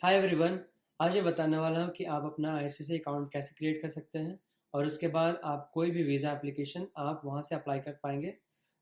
Hi everyone. आज मैं बताने वाला हूँ कि आप अपना आईसीसी अकाउंट कैसे क्रिएट कर सकते हैं और उसके बाद आप कोई भी वीज़ा एप्लीकेशन आप वहाँ से अप्लाई कर पाएंगे।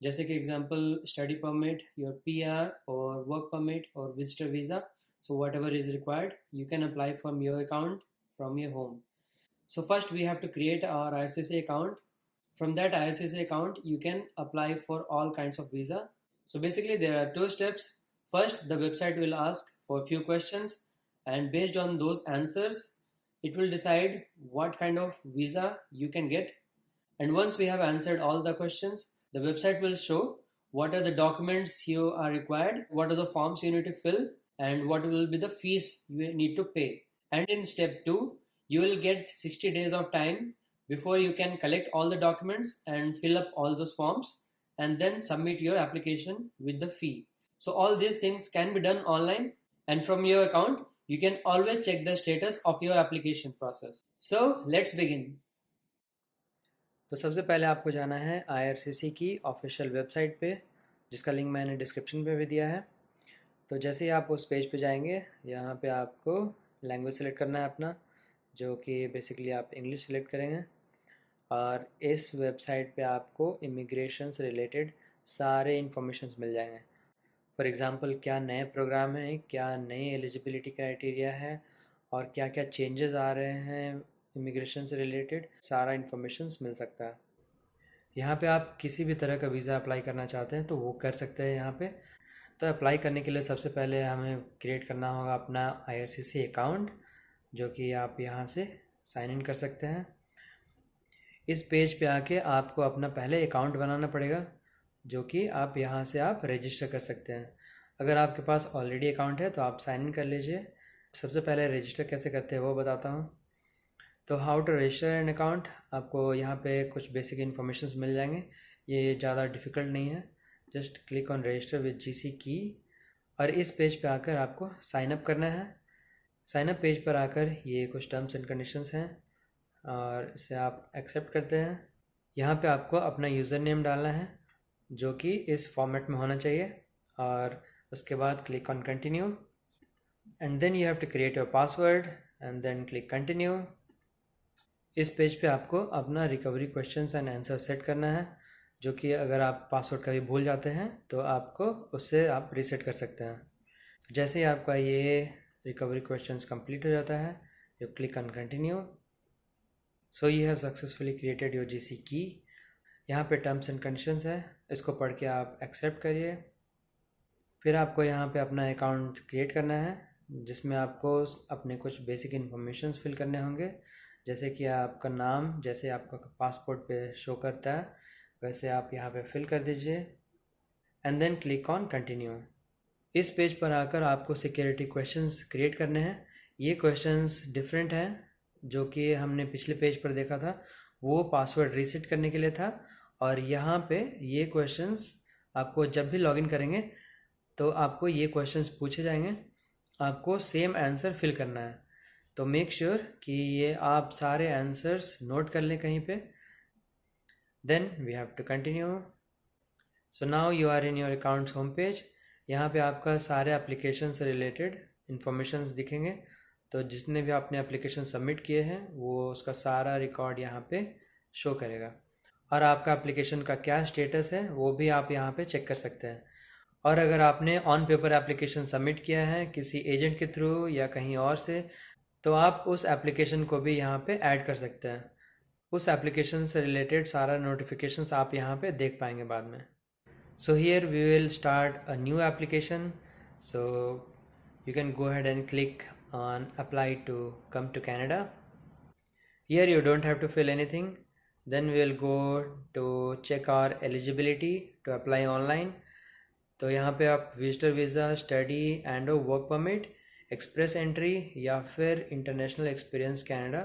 जैसे कि example study permit, your PR और वर्क परमिट और visitor visa. So what ever is required you can apply from your account from your home. So first we have to create our IRCC account. From that IRCC account, you can apply for all kinds of visa. So basically there are two steps. First, the website will ask for a few questions, and based on those answers, it will decide what kind of visa you can get. And once we have answered all the questions, the website will show what are the documents you are required, what are the forms you need to fill, and what will be the fees you need to pay. And in step 2, you will get 60 days of time before you can collect all the documents and fill up all those forms and then submit your application with the fee. So all these things can be done online, and from your account you can always check the status of your application process. So let's begin. तो सबसे पहले आपको जाना है IRCC की official website पे, जिसका link मैंने डिस्क्रिप्शन पे भी दिया है। तो जैसे ही आप उस पेज पे जाएंगे, यहाँ पे आपको लैंग्वेज सेलेक्ट करना है अपना, जो कि बेसिकली आप इंग्लिश सेलेक्ट करेंगे। और इस वेबसाइट पे आपको इमिग्रेशन से रिलेटेड सारे इन्फॉर्मेशंस मिल जाएंगे। फॉर एग्ज़ाम्पल क्या नए प्रोग्राम हैं, क्या नए एलिजिबिलिटी क्राइटेरिया है और क्या क्या चेंजेस आ रहे हैं इमिग्रेशन से रिलेटेड, सारा इन्फॉर्मेशंस मिल सकता है। यहाँ पे आप किसी भी तरह का वीज़ा अप्लाई करना चाहते हैं तो वो कर सकते हैं यहाँ पे। तो अप्लाई करने के लिए सबसे पहले हमें क्रिएट करना होगा अपना आईआरसीसी अकाउंट, जो कि आप यहाँ से साइन इन कर सकते हैं। इस पेज पे आके आपको अपना पहले अकाउंट बनाना पड़ेगा, जो कि आप यहाँ से आप रजिस्टर कर सकते हैं। अगर आपके पास ऑलरेडी अकाउंट है तो आप साइन इन कर लीजिए। सबसे पहले रजिस्टर कैसे करते हैं वो बताता हूँ। तो how to register an account, आपको यहाँ पे कुछ बेसिक इन्फॉर्मेशन मिल जाएंगे। ये ज़्यादा डिफ़िकल्ट नहीं है। Just click on register with GC की और इस पेज पे आकर आपको साइन अप करना है। साइन अप पेज पर आकर ये कुछ टर्म्स एंड कंडीशंस हैं और इसे आप एक्सेप्ट करते हैं। यहाँ पे आपको अपना यूज़र नेम डालना है, जो कि इस फॉर्मेट में होना चाहिए, और उसके बाद click on continue and then you have to create your password and then click continue. इस पेज पे आपको अपना recovery questions and answer set करना है, जो कि अगर आप पासवर्ड कभी भूल जाते हैं तो आपको उससे आप रीसेट कर सकते हैं। जैसे ही आपका ये रिकवरी क्वेश्चंस कंप्लीट हो जाता है, you click on continue. So you have successfully created your GC की। यहाँ पे टर्म्स एंड कंडीशंस है, इसको पढ़ के आप एक्सेप्ट करिए। फिर आपको यहाँ पे अपना अकाउंट क्रिएट करना है, जिसमें आपको अपने कुछ बेसिक इन्फॉर्मेशन फिल करने होंगे, जैसे कि आपका नाम जैसे आपका पासपोर्ट पे शो करता है वैसे आप यहाँ पे फिल कर दीजिए and then click on continue. इस पेज पर आकर आपको सिक्योरिटी क्वेश्चंस क्रिएट करने हैं। ये क्वेश्चंस डिफरेंट हैं, जो कि हमने पिछले पेज पर देखा था वो पासवर्ड रीसेट करने के लिए था, और यहाँ पे ये क्वेश्चंस आपको जब भी लॉगिन करेंगे तो आपको ये क्वेश्चंस पूछे जाएंगे, आपको सेम आंसर फिल करना है। तो मेक श्योर कि ये आप सारे आंसर्स नोट कर लें कहीं पे। Then we have to continue. So now you are in your accounts home page. यहाँ पे आपका सारे एप्लीकेशन से रिलेटेड इन्फॉर्मेशंस दिखेंगे। तो जितने भी आपने एप्लीकेशन सबमिट किए हैं वो उसका सारा रिकॉर्ड यहाँ पे शो करेगा, और आपका एप्लीकेशन का क्या स्टेटस है वो भी आप यहाँ पे चेक कर सकते हैं। और अगर आपने ऑन पेपर एप्लीकेशन सबमिट किया है किसी एजेंट के थ्रू या कहीं और से, तो आप उस एप्लीकेशन को भी यहाँ पे ऐड कर सकते हैं। उस एप्लीकेशन से रिलेटेड सारा नोटिफिकेशंस आप यहाँ पे देख पाएंगे बाद में। So here we will start a new application. So you can go ahead and click on apply to come to Canada. Here you don't have to fill anything. Then we will go to check our eligibility to apply online. तो यहाँ पे आप visitor visa, study and work permit, express entry या फिर international experience Canada,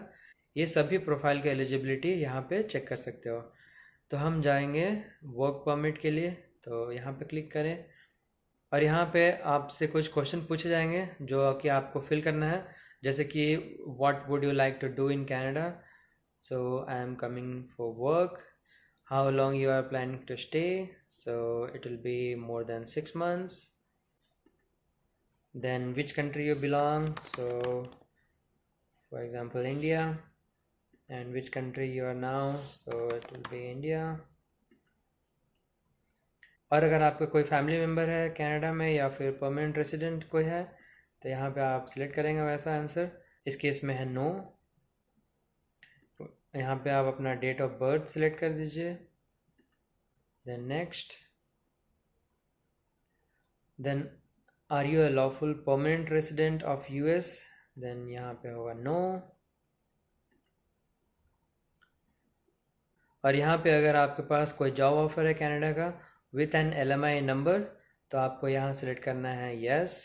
ये सभी profile की eligibility यहाँ पे चेक कर सकते हो। तो हम जाएंगे वर्क परमिट के लिए, तो यहाँ पे क्लिक करें और यहाँ पे आपसे कुछ क्वेश्चन पूछे जाएंगे जो कि आपको फिल करना है, जैसे कि what would you like to do in Canada. So I am coming for work. How long you are planning to stay, so it will be more than 6 months. then which country you belong, so for example India, and which country you are now, so it will be India. और अगर आपका कोई family member है Canada में या फिर permanent resident कोई है तो यहाँ पे आप सिलेक्ट करेंगे वैसा आंसर। इस केस में है नो। यहाँ पे आप अपना डेट ऑफ बर्थ सिलेक्ट कर दीजिए, then next, then are you a lawful permanent resident of US, then यहाँ पे होगा नो। और यहाँ पे अगर आपके पास कोई जॉब ऑफर है कनाडा का विथ एन LMI नंबर तो आपको यहाँ सिलेक्ट करना है यस।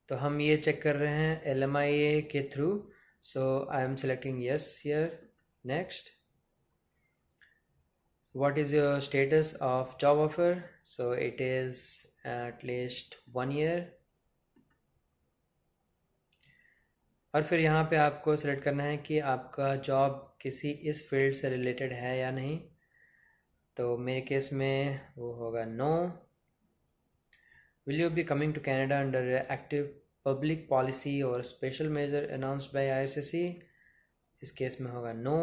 तो हम ये चेक कर रहे हैं LMIA के through, so I M selecting yes here. Next, what is your status of job offer, so it is at least 1 year। और फिर यहाँ पे आपको सिलेक्ट करना है कि आपका जॉब किसी इस फील्ड से रिलेटेड है या नहीं, तो मेरे केस में वो होगा no. Will you be coming to Canada under active public policy और special measure announced by IRCC, इस केस में होगा no.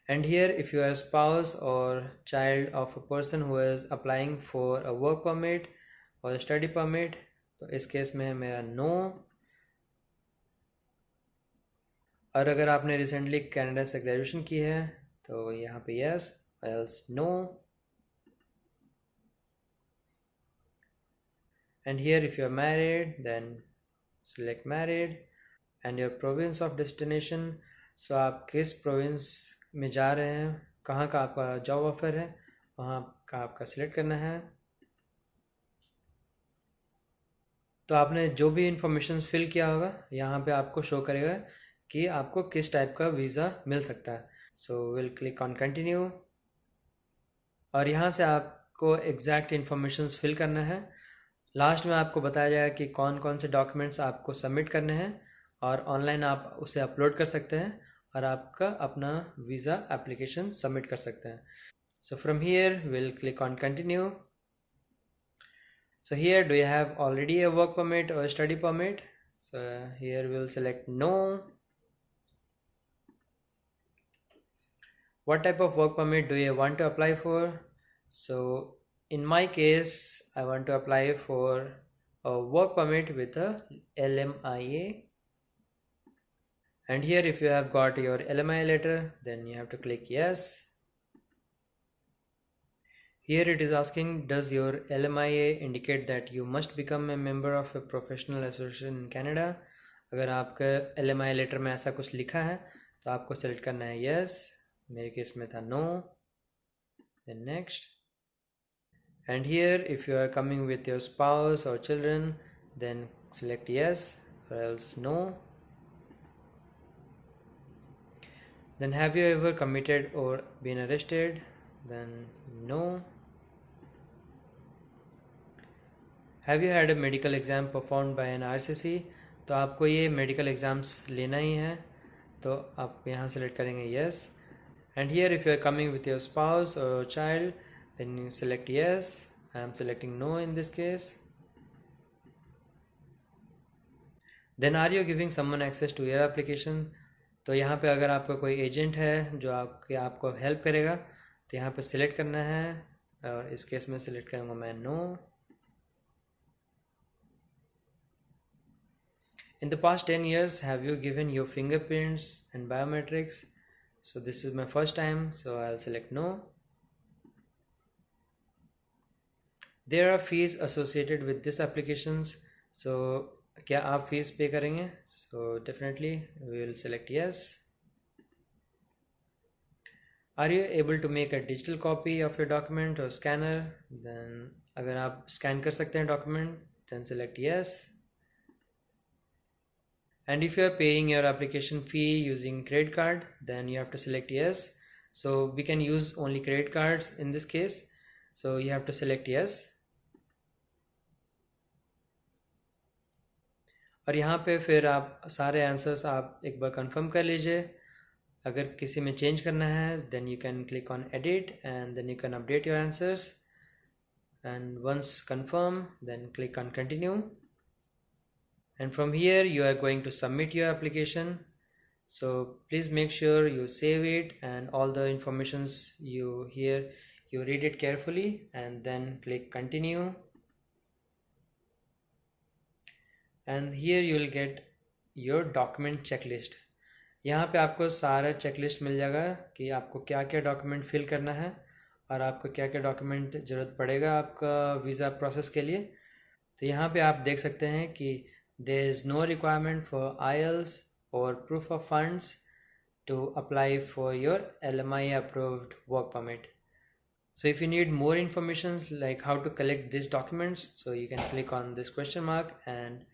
And here if you are a spouse or child of a person who is applying for a work permit or a study permit, तो इस case में है मेरा no. और अगर आपने रिसेंटली कनाडा से ग्रेजुएशन की है तो यहाँ पे yes, else no. And here if you are married then select married, and your province of destination, so आप किस प्रोविंस में जा रहे हैं, कहाँ का आपका जॉब ऑफर है, वहाँ का आपका सिलेक्ट करना है। तो आपने जो भी इंफॉर्मेशन फिल किया होगा यहाँ पे आपको शो करेगा कि आपको किस टाइप का वीज़ा मिल सकता है। So will click on continue, और यहाँ से आपको एग्जैक्ट इंफॉर्मेशन फिल करना है। लास्ट में आपको बताया जाएगा कि कौन कौन से डॉक्यूमेंट्स आपको सबमिट करने हैं, और ऑनलाइन आप उसे अपलोड कर सकते हैं और आपका अपना वीज़ा एप्लीकेशन सबमिट कर सकते हैं। So from here will click on continue. So here do you have already a work permit और study permit, so here will select no. What type of work permit do you want to apply for? So in my case I want to apply for a work permit with a LMIA, and here if you have got your LMIA letter then you have to click yes. Here it is asking, does your LMIA indicate that you must become a member of a professional association in Canada? अगर आपका LMIA letter में ऐसा कुछ लिखा है तो आपको select करना है yes, मेरे केस में था no, then next। And here if you are coming with your spouse or children then select yes or else no। Then have you ever committed or been arrested, then no। Have you had a medical exam performed by an IRCC, तो आपको ये medical exams लेना ही है, तो आप यहाँ select करेंगे yes। And here if you are coming with your spouse or child then you select yes, I am selecting no in this case। Then are you giving someone access to your application, तो यहाँ पे अगर आपका कोई agent है जो आपको help करेगा तो यहाँ पे सिलेक्ट करना है, और इस केस में सिलेक्ट करूँगा मैं no. In the past 10 years have you given your fingerprints and biometrics, so this is my first time so I'll select no। There are fees associated with this applications, so क्या आप fees पे करेंगे, so definitely we will select yes। Are you able to make a digital copy of your document or scanner, then अगर आप scan कर सकते हैं document then select yes। And if you are paying your application fee using credit card then you have to select yes, so we can use only credit cards in this case, so you have to select yes। और यहाँ पे फिर आप सारे answers आप एक बार confirm कर लीजिए। अगर किसी में चेंज करना है then you can click on edit and then you can update your answers. and once confirm, then click on continue. And from here you are going to submit your application. So please make sure you save it and all the informations you hear, you read it carefully and then click continue. And here you will get your document checklist. यहाँ पे आपको सारा checklist मिल जाएगा कि आपको क्या क्या document fill करना है और आपको क्या क्या डॉक्यूमेंट ज़रूरत पड़ेगा आपका वीज़ा प्रोसेस के लिए। तो यहाँ पे आप देख सकते हैं कि there is no requirement for IELTS और proof of funds to apply for your LMI approved work permit. So if you need more information like how to collect these documents, so you can click on this question mark and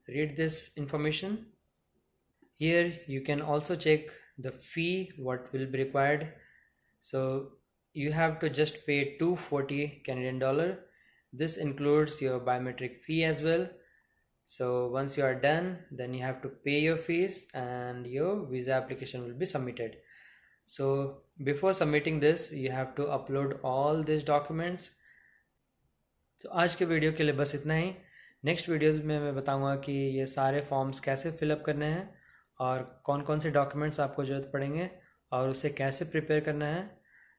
read this information. Here you can also check the fee what will be required. So you have to just pay 240 Canadian dollar. This includes your biometric fee as well. So once you are done, then you have to pay your fees and your visa application will be submitted. So before submitting this you have to upload all these documents. तो आज के video के लिए बस इतना ही। Next videos में मैं बताऊंगा कि ये सारे फॉर्म्स कैसे फिलअप करने हैं और कौन कौन से डॉक्यूमेंट्स आपको ज़रूरत पड़ेंगे और उसे कैसे प्रिपेयर करना है।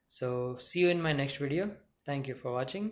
So see you in my next video. Thank you for watching.